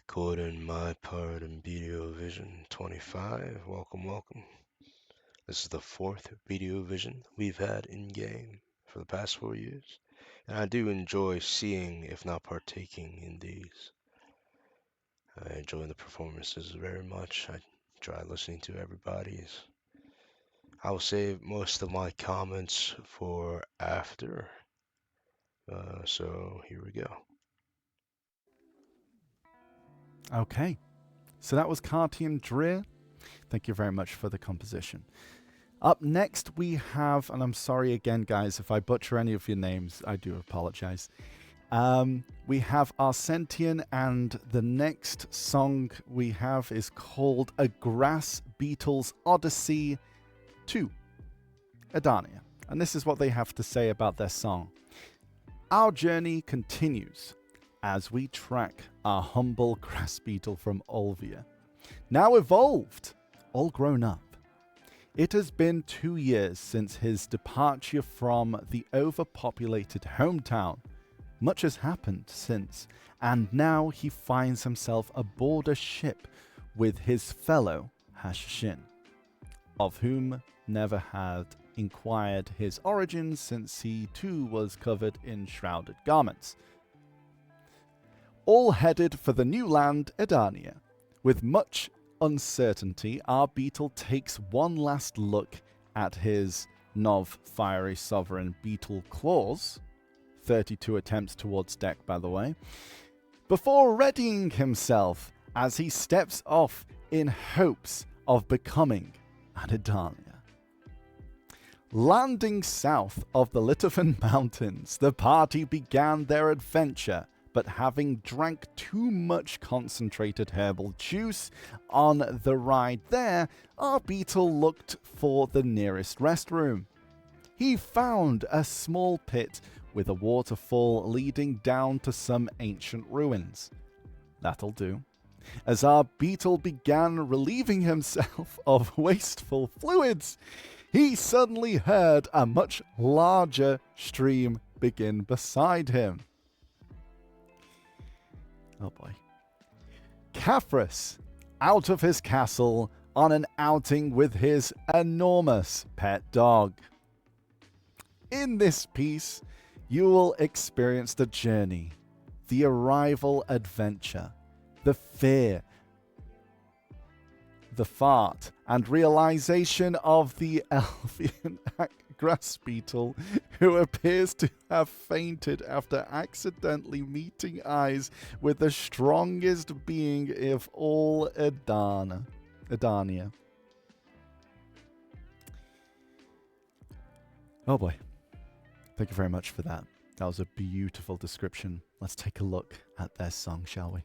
Recording my part in BDOVision 25. Welcome, welcome. This is the fourth BDOVision we've had in game for the past 4 years, and I do enjoy seeing, if not partaking, in these. I enjoy the performances very much. I try listening to everybody's. I will save most of my comments for after. So here we go. Okay, so that was Cartian Dreer. Thank you very much for the composition. Up next, we have, and I'm sorry again, guys, if I butcher any of your names, I do apologize. We have Arsentian, and the next song we have is called A Grass Beetle's Odyssey to Edania. And this is what they have to say about their song. Our journey continues as we track our humble grass beetle from Olvia, now evolved, all grown up. It has been 2 years since his departure from the overpopulated hometown. Much has happened since, and now he finds himself aboard a ship with his fellow Hashishin, of whom never had inquired his origins since he too was covered in shrouded garments. All headed for the new land, Edania. With much uncertainty, our beetle takes one last look at his Nov Fiery Sovereign Beetle Claws, 32 attempts towards deck by the way, before readying himself as he steps off in hopes of becoming an Edania. Landing south of the Litovin Mountains, the party began their adventure, but having drank too much concentrated herbal juice on the ride there, our beetle looked for the nearest restroom. He found a small pit with a waterfall leading down to some ancient ruins. That'll do. As our beetle began relieving himself of wasteful fluids, he suddenly heard a much larger stream begin beside him. Oh boy. Caphras, out of his castle on an outing with his enormous pet dog. In this piece, you will experience the journey, the arrival adventure, the fear, the fart, and realization of the Elvian grass beetle who appears to have fainted after accidentally meeting eyes with the strongest being of all Edania. Oh boy. Thank you very much for that. That was a beautiful description. Let's take a look at their song, shall we?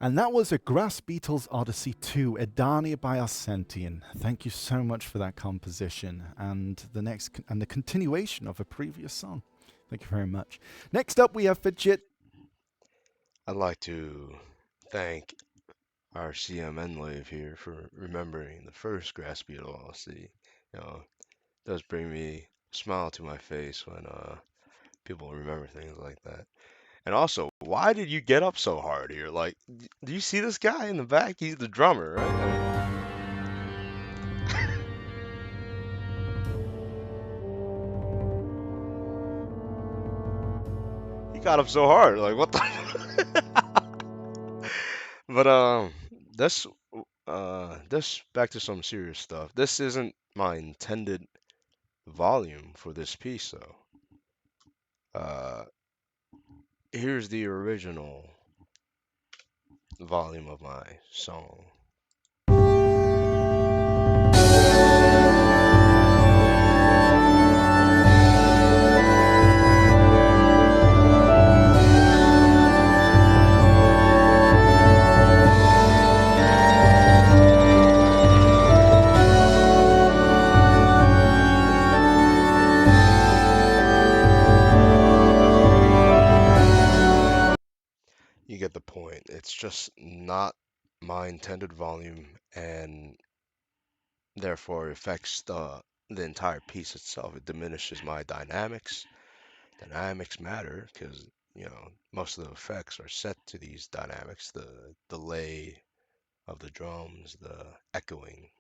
And that was a Grass Beatles Odyssey 2, Edania by Arsentian. Thank you so much for that composition and the continuation of a previous song. Thank you very much. Next up, we have Fidget. I'd like to thank our CMN Wave here for remembering the first Grass Beetle LLC. It does bring me a smile to my face when people remember things like that. And also, why did you get up so hard here? Like, do you see this guy in the back? He's the drummer, right? He got up so hard. Like, what the? But this this back to some serious stuff. This isn't my intended volume for this piece, though. Uh, Here's the original volume of my song. You get the point. It's just not my intended volume, and therefore affects the entire piece itself. It diminishes my dynamics. Dynamics matter because most of the effects are set to these dynamics. The delay of the drums, the echoing,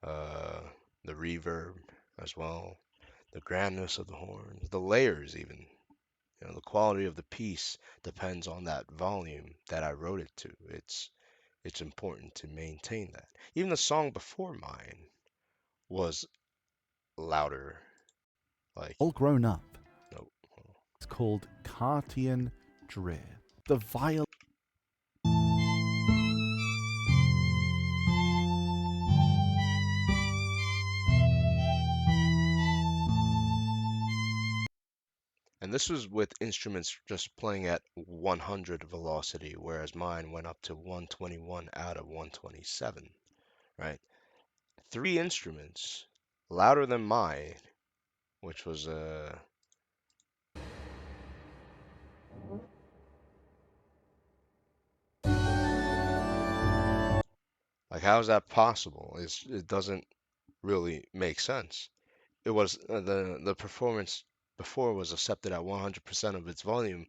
uh, the reverb as well, the grandness of the horns, the layers even. The quality of the piece depends on that volume that I wrote it to. It's important to maintain that. Even the song before mine was louder. Like, All grown up. no. It's called Cartian Dreer. The violin. And this was with instruments just playing at 100 velocity, whereas mine went up to 121 out of 127, right? Three instruments louder than mine, which was like, how is that possible? It doesn't really make sense. It was the performance before was accepted at 100% of its volume,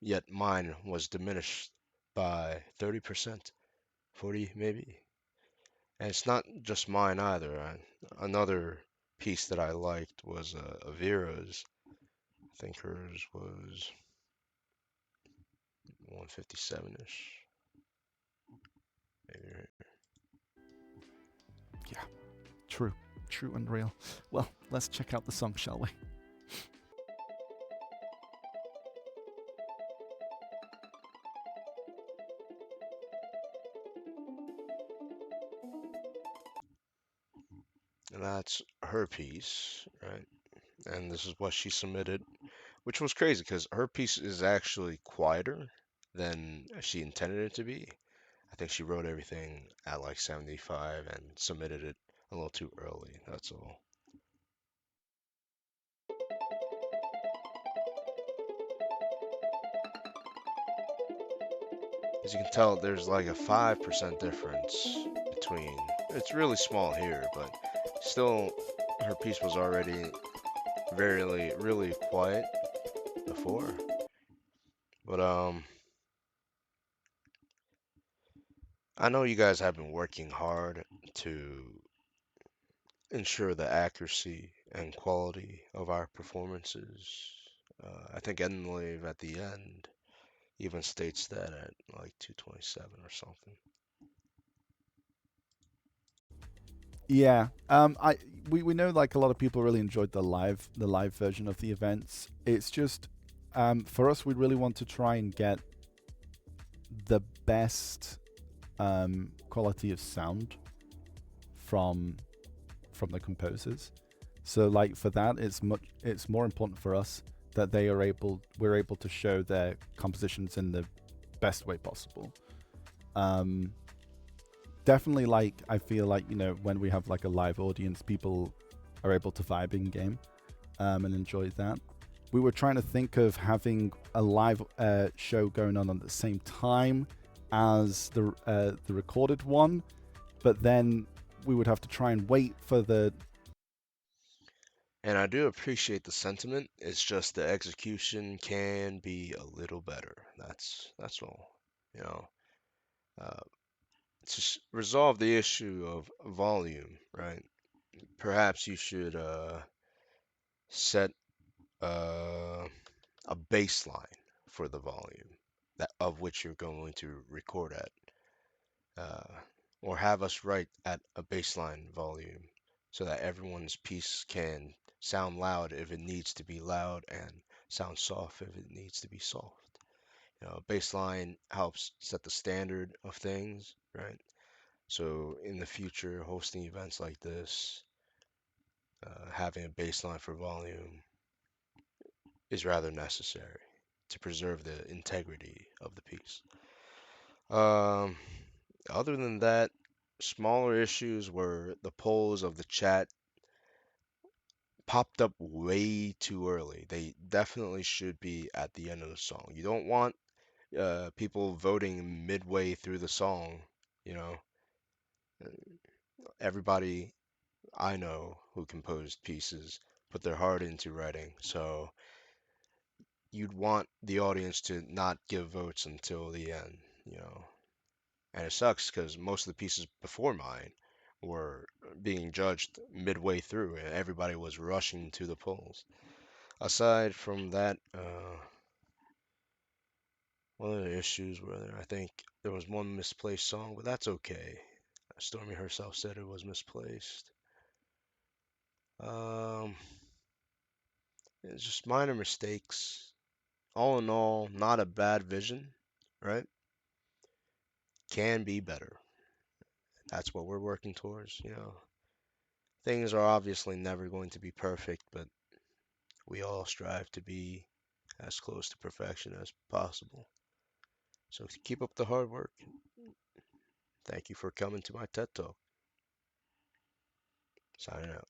yet mine was diminished by 30%, 40 maybe. And it's not just mine either. Another piece that I liked was Avira's. I think hers was 157-ish, maybe. Right? Yeah, true. True and real. Well, let's check out the song, shall we? And that's her piece, right? And this is what she submitted, which was crazy because her piece is actually quieter than she intended it to be. I think she wrote everything at like 75 and submitted it a little too early. That's all. As you can tell, there's like a 5% difference between. It's really small here, but still, her piece was already really quiet before. But I know you guys have been working hard to ensure the accuracy and quality of our performances. I think Enlave at the end even states that at like 227 or something. Yeah. We know like a lot of people really enjoyed the live version of the events. It's just for us we really want to try and get the best quality of sound from the composers. So like for that it's more important for us that we're able to show their compositions in the best way possible. Um, Definitely, like I feel like when we have like a live audience, people are able to vibe in game and enjoy that. We were trying to think of having a live show going on at the same time as the recorded one, but then we would have to try and wait for the. And I do appreciate the sentiment. It's just the execution can be a little better. That's all. You know, uh, to resolve the issue of volume, right? Perhaps you should set uh, a baseline for the volume that of which you're going to record at, uh, or have us write at a baseline volume so that everyone's piece can sound loud if it needs to be loud and sound soft if it needs to be soft. Baseline helps set the standard of things, right? So in the future, hosting events like this, having a baseline for volume is rather necessary to preserve the integrity of the piece. Um, Other than that, smaller issues were the polls of the chat popped up way too early. They definitely should be at the end of the song. You don't want people voting midway through the song. You know, everybody I know who composed pieces put their heart into writing, so you'd want the audience to not give votes until the end. You know, and it sucks because most of the pieces before mine were being judged midway through, and everybody was rushing to the polls. Aside from that, what other issues were there? I think there was one misplaced song, but that's okay. Stormy herself said it was misplaced. Um, it's just minor mistakes. All in all, not a bad vision, right? Can be better. That's what we're working towards. Things are obviously never going to be perfect, but we all strive to be as close to perfection as possible. So keep up the hard work. Thank you for coming to my TED Talk. Signing out.